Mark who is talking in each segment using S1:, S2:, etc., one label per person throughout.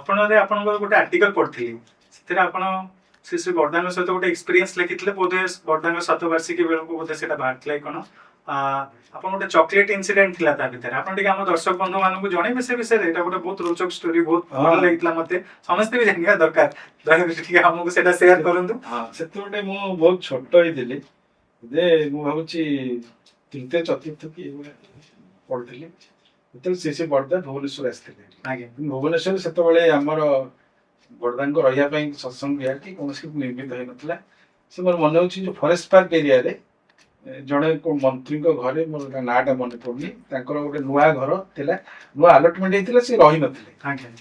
S1: ଦର୍ପଣରେ ଆପଣଙ୍କର ଗୋଟେ ଆର୍ଟିକଲ ପଢିଥିଲି, ସେଥିରେ ଆପଣ ଶ୍ରୀ ଶ୍ରୀ ବର୍ଦ୍ଧାଙ୍କ ସହିତ ଗୋଟେ ଏକ୍ସପିରିଏନ୍ସ ଲେଖିଥିଲେ, ବୋଧେ ବର୍ଦ୍ଧାଙ୍କ ଶତବାର୍ଷିକୀ ବେଳକୁ ବୋଧେ ସେଟା ବାହାରିଥିଲା କି କ'ଣ। ଆପଣ ଗୋଟେ ଚକୋଲେଟ ଇନସିଡେଣ୍ଟ ଥିଲା ତା ଭିତରେ, ଆପଣ ଟିକେ ଆମ ଦର୍ଶକ ବନ୍ଧୁ ମାନଙ୍କୁ ଜଣେଇବେ ସେ ବିଷୟରେ। ଏଇଟା ଗୋଟେ ବହୁତ ରୋଚକ ଷ୍ଟୋରି, ବହୁତ ଭଲ ଲାଗିଥିଲା ମତେ, ସମସ୍ତେ ବି ଜାଣିବା ଦରକାର। ଦୟାକରି ଟିକେ ଆମକୁ ସେଟା ସେୟାର କରନ୍ତୁ।
S2: ସେତେବେଳେ ମୁଁ ବହୁତ ଛୋଟ ହେଇଥିଲି, ଯେ ମୁଁ ଭାବୁଛି ତୃତୀୟ ଚତୁର୍ଥ କି ପଢୁଥିଲି, ଯେତେବେଳେ ଶ୍ରୀ ଶ୍ରୀ ବର୍ଦ୍ଧା ଭୁବନେଶ୍ୱର ଆସିଥିଲେ।
S1: ଆଜ୍ଞା।
S2: ଭୁବନେଶ୍ୱର ସେତେବେଳେ ଆମର ବର୍ଦ୍ଧାଙ୍କ ରହିବା ପାଇଁ ସତ୍ସଙ୍ଗ ବିହାର କି କୌଣସି ନିର୍ମିତ ହେଇନଥିଲା। ସେ ମୋର ମନେ ହଉଛି ଯୋଉ ଫରେଷ୍ଟ ପାର୍କ ଏରିଆରେ ଜଣେ ମନ୍ତ୍ରୀଙ୍କ ଘରେ, ମୋର ନାଁଟା ମନେ ପଡୁନି, ତାଙ୍କର ଗୋଟେ ନୂଆ ଘର ଥିଲା, ନୂଆ ଆଲଟମେଣ୍ଟ ହେଇଥିଲା, ସେ ରହିନଥିଲେ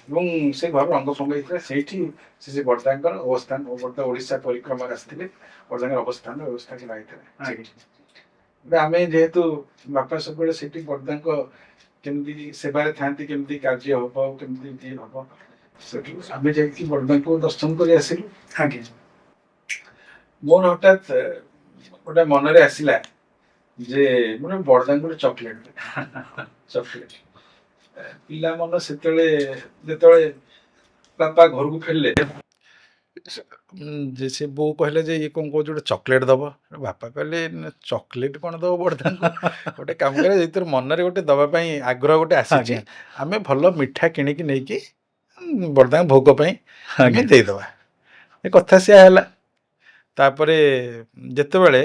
S2: ଏବଂ ସେ ଘର ରଙ୍ଗ ଫଙ୍ଗ ହେଇଥିଲା। ସେଇଠି ଶ୍ରୀ ବର୍ଦ୍ଧାଙ୍କର ଅବସ୍ଥାନ, ବର୍ଦ୍ଧା ଓଡ଼ିଶା ପରିକ୍ରମାରେ ଆସିଥିଲେ, ବର୍ଦ୍ଧାଙ୍କର ଅବସ୍ଥାନ ବ୍ୟବସ୍ଥା କରାଯାଇଥିଲା। ଆମେ ଯେହେତୁ ବାପା ସବୁବେଳେ ସେଇଠି ବର୍ଦ୍ଧାଙ୍କ କେମିତି ସେବାରେ ଥାନ୍ତି, କେମିତି କାର୍ଯ୍ୟ ହବ, କେମିତି ହବ, ସେଠୁ ଆମେ ଯାଇକି ବର୍ଦ୍ଧାଙ୍କୁ ଦର୍ଶନ କରି ଆସିଲୁ। ମୋର ହଠାତ୍ ଗୋଟେ ମନରେ ଆସିଲା ଯେ ଗୋଟେ ବର୍ଦ୍ଧାଙ୍କୁ ଗୋଟେ ଚକୋଲେଟ ପିଲା ମନ ସେତେବେଳେ, ଯେତେବେଳେ ବାପା ଘରକୁ ଫେରିଲେ, ଯେ ସେ ବୋଉ କହିଲେ ଯେ ଇଏ କ'ଣ କହୁଛି, ଗୋଟେ ଚକୋଲେଟ ଦବ। ବାପା କହିଲେ ଚକୋଲେଟ କ'ଣ ଦବ ବର୍ଦ୍ଧାଙ୍କୁ, ଗୋଟେ କାମ କରେ, ଯେତେବେଳେ ମନରେ ଗୋଟେ ଦବା ପାଇଁ ଆଗ୍ରହ ଗୋଟେ ଆସିଛି, ଆମେ ଭଲ ମିଠା କିଣିକି ନେଇକି ବର୍ଦ୍ଧାଙ୍କ ଭୋଗ ପାଇଁ ଆମେ ଦେଇଦବା। ଏ କଥା ସେୟା ହେଲା। ତାପରେ ଯେତେବେଳେ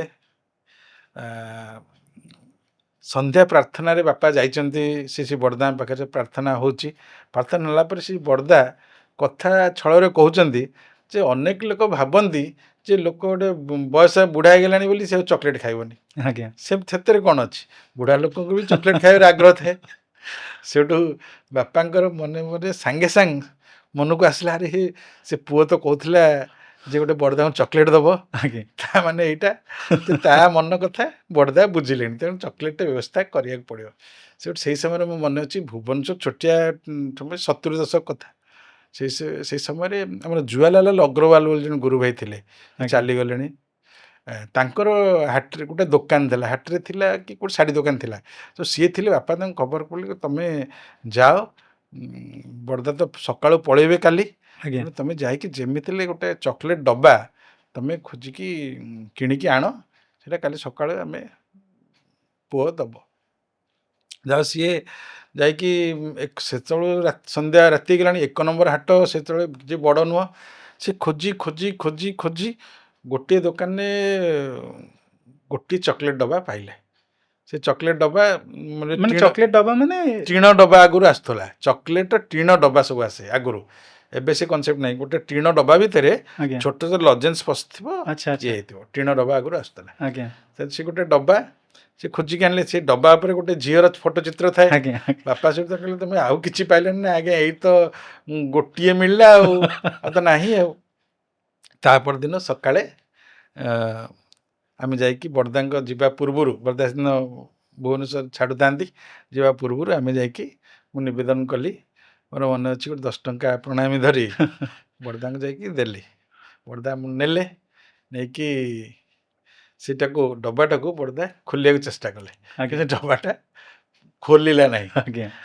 S2: ସନ୍ଧ୍ୟା ପ୍ରାର୍ଥନାରେ ବାପା ଯାଇଛନ୍ତି, ଶ୍ରୀ ବର୍ଦ୍ଧାଙ୍କ ପାଖରେ ପ୍ରାର୍ଥନା ହେଉଛି, ପ୍ରାର୍ଥନା ହେଲା ପରେ ଶ୍ରୀ ବର୍ଦ୍ଧା କଥା ଛଳରେ କହୁଛନ୍ତି ଯେ ଅନେକ ଲୋକ ଭାବନ୍ତି ଯେ ଲୋକ ଗୋଟେ ବୟସ ବୁଢ଼ା ହେଇଗଲାଣି ବୋଲି ସେ ଚକୋଲେଟ ଖାଇବନି। ସେଥିରେ କ'ଣ ଅଛି, ବୁଢ଼ା ଲୋକଙ୍କୁ ବି ଚକୋଲେଟ ଖାଇବାର ଆଗ୍ରହ ଥାଏ। ସେଠୁ ବାପାଙ୍କର ମନେ ମନେ ସାଙ୍ଗେ ସାଙ୍ଗେ ମନକୁ ଆସିଲା, ଆରେ ସେ ପୁଅ ତ କହୁଥିଲା ଯେ ଗୋଟେ ବର୍ଦ୍ଧାଙ୍କୁ ଚକୋଲେଟ ଦବ, ତା ମାନେ ଏଇଟା ତା ମନ କଥା ବର୍ଦ୍ଧା ବୁଝିଲେଣି, ତେଣୁ ଚକୋଲେଟଟା ବ୍ୟବସ୍ଥା କରିବାକୁ ପଡ଼ିବ। ସେଠୁ ସେଇ ସମୟରେ ମୋ ମନେ ଅଛି, ଭୁବନେଶ୍ୱର ଛୋଟିଆ 70 ଦଶକ କଥା, ସେଇ ସମୟରେ ଆମର ଜୁଆଲାଲ ଅଗ୍ରୱାଲ ବୋଲି ଜଣେ ଗୁରୁ ଭାଇ ଥିଲେ, ଚାଲିଗଲେଣି। ତାଙ୍କର ହାଟରେ ଗୋଟେ ଦୋକାନ ଥିଲା, ହାଟରେ ଥିଲା କି ଗୋଟେ ଶାଢ଼ୀ ଦୋକାନ ଥିଲା, ତ ସିଏ ଥିଲେ। ବାପା ତାଙ୍କୁ ଖବର ପଡ଼ିଲେ, ତମେ ଯାଅ, ବର୍ଦ୍ଧା ତ ସକାଳୁ ପଳେଇବେ କାଲି, ତମେ ଯାଇକି ଯେମିତି ହେଲେ ଗୋଟେ ଚକୋଲେଟ ଡବା ତମେ ଖୋଜିକି କିଣିକି ଆଣ, ସେଟା କାଲି ସକାଳେ ଆମେ ପୁଅ ଦବ। ଯାହା ସିଏ ଯାଇକି ସେତେବେଳେ ସନ୍ଧ୍ୟା ରାତି ହେଇଗଲାଣି, 1 ନମ୍ବର ହାଟ ସେତେବେଳେ ଯେ ବଡ଼ ନୁହଁ, ସେ ଖୋଜି ଖୋଜି ଖୋଜି ଖୋଜି ଗୋଟିଏ ଦୋକାନରେ ଗୋଟିଏ ଚକୋଲେଟ ଡବା ପାଇଲେ। ସେ ଚକୋଲେଟ ଡବା
S1: ଚକୋଲେଟ ଡବା ମାନେ
S2: ଟିଣ ଡବା ଆଗରୁ ଆସୁଥିଲା, ଚକୋଲେଟ ଟିଣ ଡବା ସବୁ ଆସେ ଆଗରୁ, ଏବେ ସେ କନସେପ୍ଟ ନାହିଁ। ଗୋଟେ ଟିଣ ଡବା ଭିତରେ ଛୋଟ ଛୋଟ ଲଜେନ୍ସ ପଶିଥିବ, ଇଏ ହେଇଥିବ, ଟିଣ ଡବା ଆଗରୁ ଆସୁଥିଲା। ସେ ଗୋଟେ ଡବା ସେ ଖୋଜିକି ଆଣିଲେ। ସେ ଡବା ଉପରେ ଗୋଟେ ଝିଅର ଫଟୋ ଚିତ୍ର ଥାଏ। ବାପା ସହିତ କହିଲେ, ତମେ ଆଉ କିଛି ପାଇଲେନି ନା? ଆଜ୍ଞା, ଏଇ ତ ଗୋଟିଏ ମିଳିଲା, ଆଉ ତ ନାହିଁ। ଆଉ ତାପର ଦିନ ସକାଳେ ଆମେ ଯାଇକି ବର୍ଦ୍ଧାଙ୍କ ଯିବା ପୂର୍ବରୁ, ବର୍ଦ୍ଧା ଦିନ ଭୁବନେଶ୍ୱର ଛାଡ଼ୁଥାନ୍ତି, ଯିବା ପୂର୍ବରୁ ଆମେ ଯାଇକି ମୁଁ ନିବେଦନ କଲି। ମୋର ମନେ ଅଛି, ଗୋଟେ 10 ଟଙ୍କା ପ୍ରଣାମୀ ଧରି ବର୍ଦ୍ଧାଙ୍କୁ ଯାଇକି ଦେଲି। ବର୍ଦ୍ଧା ନେଲେ, ନେଇକି ସେଟାକୁ ଡବାଟାକୁ ବର୍ଦ୍ଧା ଖୋଲିବାକୁ ଚେଷ୍ଟା କଲେ, କିନ୍ତୁ ଡବାଟା ଖୋଲିଲା ନାହିଁ।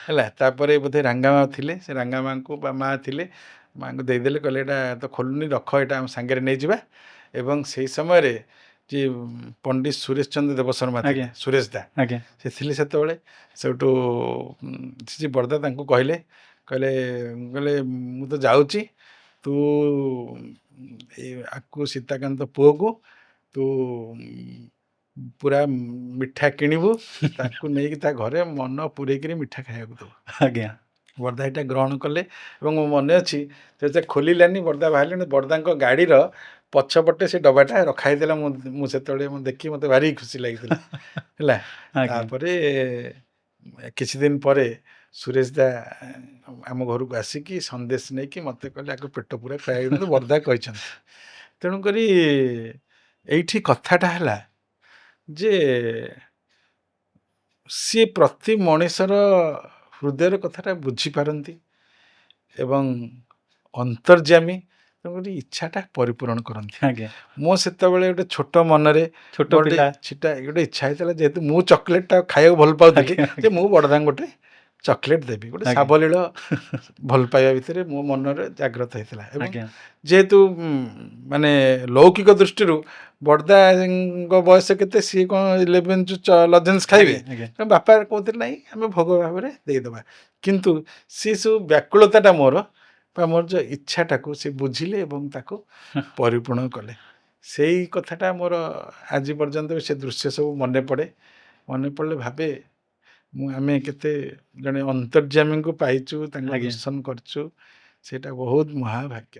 S2: ହେଲା, ତାପରେ ବୋଧେ ରାଙ୍ଗାମା ଥିଲେ, ସେ ରାଙ୍ଗାମାଙ୍କୁ ବା ମା ଥିଲେ, ମାଙ୍କୁ ଦେଇଦେଲେ, କହିଲେ ଏଇଟା ତ ଖୋଲୁନି, ରଖ, ଏଇଟା ଆମ ସାଙ୍ଗରେ ନେଇଯିବା। ଏବଂ ସେଇ ସମୟରେ ଯେ ପଣ୍ଡିତ ସୁରେଶ ଚନ୍ଦ୍ର ଦେବଶର୍ମା ଥିଲେ, ସୁରେଶ ଦା, ସେ ଥିଲେ ସେତେବେଳେ। ସେଠୁ ଶ୍ରୀ ବର୍ଦ୍ଧା ତାଙ୍କୁ କହିଲେ ମୁଁ ତ ଯାଉଛି, ତୁ ଆକୁ ସୀତାକାନ୍ତ ପୁଅକୁ ତୁ ପୁରା ମିଠା କିଣିବୁ, ତାକୁ ନେଇକି ତା ଘରେ ମନ ପୂରେଇକିରି ମିଠା ଖାଇବାକୁ ଦେବୁ। ବର୍ଦ୍ଧା ଏଇଟା ଗ୍ରହଣ କଲେ। ଏବଂ ମୋ ମନେ ଅଛି, ସେ ଖୋଲିଲାନି, ବର୍ଦ୍ଧା ବାହାରିଲେଣି, ବର୍ଦ୍ଧାଙ୍କ ଗାଡ଼ିର ପଛପଟେ ସେ ଡବାଟା ରଖା ହେଇଥିଲା। ମୁଁ ସେତେବେଳେ ଦେଖି ମୋତେ ଭାରି ଖୁସି ଲାଗିଥିଲା। ହେଲା, ତାପରେ କିଛି ଦିନ ପରେ ସୁରେଶ ଦା ଆମ ଘରକୁ ଆସିକି ସନ୍ଦେଶ ନେଇକି ମୋତେ କହିଲେ, ଆକୁ ପେଟ ପୁରା ଖାଇବାକୁ ବର୍ଦ୍ଧା କହିଛନ୍ତି। ତେଣୁକରି ଏଇଠି କଥାଟା ହେଲା ଯେ ସିଏ ପ୍ରତି ମଣିଷର ହୃଦୟର କଥାଟା ବୁଝିପାରନ୍ତି ଏବଂ ଅନ୍ତର୍ଯାମୀ, ତେଣୁକରି ଇଚ୍ଛାଟା ପରିପୂରଣ କରନ୍ତି। ମୁଁ ସେତେବେଳେ ଗୋଟେ ଛୋଟ ମନରେ ଗୋଟେ ଇଚ୍ଛା ହେଇଥିଲା, ଯେହେତୁ ମୁଁ ଚକୋଲେଟଟା ଖାଇବାକୁ ଭଲ ପାଉଥିଲି, ଯେ ମୁଁ ବର୍ଦ୍ଧାଙ୍କୁ ଗୋଟେ ଚକୋଲେଟ୍ ଦେବି ଗୋଟେ
S3: ଆଜ୍ଞା।
S2: ସାବଲୀଳ ଭଲ ପାଇବା ଭିତରେ ମୋ ମନରେ ଜାଗ୍ରତ ହେଇଥିଲା ଏବଂ
S3: ଆଜ୍ଞା
S2: ଯେହେତୁ ମାନେ ଲୌକିକ ଦୃଷ୍ଟିରୁ ବଡ଼ଦାଙ୍କ ବୟସ କେତେ ସିଏ କ'ଣ 11 ଲଜେନ୍ସ ଖାଇବେ
S3: ଆଜ୍ଞା
S2: ତେଣୁ ବାପା କହୁଥିଲେ ନାହିଁ ଆମେ ଭୋଗ ଭାବରେ ଦେଇଦେବା କିନ୍ତୁ ସେ ସବୁ ବ୍ୟାକୁଳତାଟା ମୋର ବା ମୋର ଯେଉଁ ଇଚ୍ଛାଟାକୁ ସେ ବୁଝିଲେ ଏବଂ ତାକୁ ପରିପୂର୍ଣ୍ଣ କଲେ ସେଇ କଥାଟା ମୋର ଆଜି ପର୍ଯ୍ୟନ୍ତ ସେ ଦୃଶ୍ୟ ସବୁ ମନେ ପଡ଼ିଲେ ଭାବେ ଆମେ କେତେ ଜଣେ ଅନ୍ତର୍ଯ୍ୟାମୀଙ୍କୁ ପାଇଛୁ ତାଙ୍କ
S3: ଆଜ୍ଞା।
S2: ଦର୍ଶନ କରିଛୁ ସେଇଟା ବହୁତ ମହାଭାଗ୍ୟ।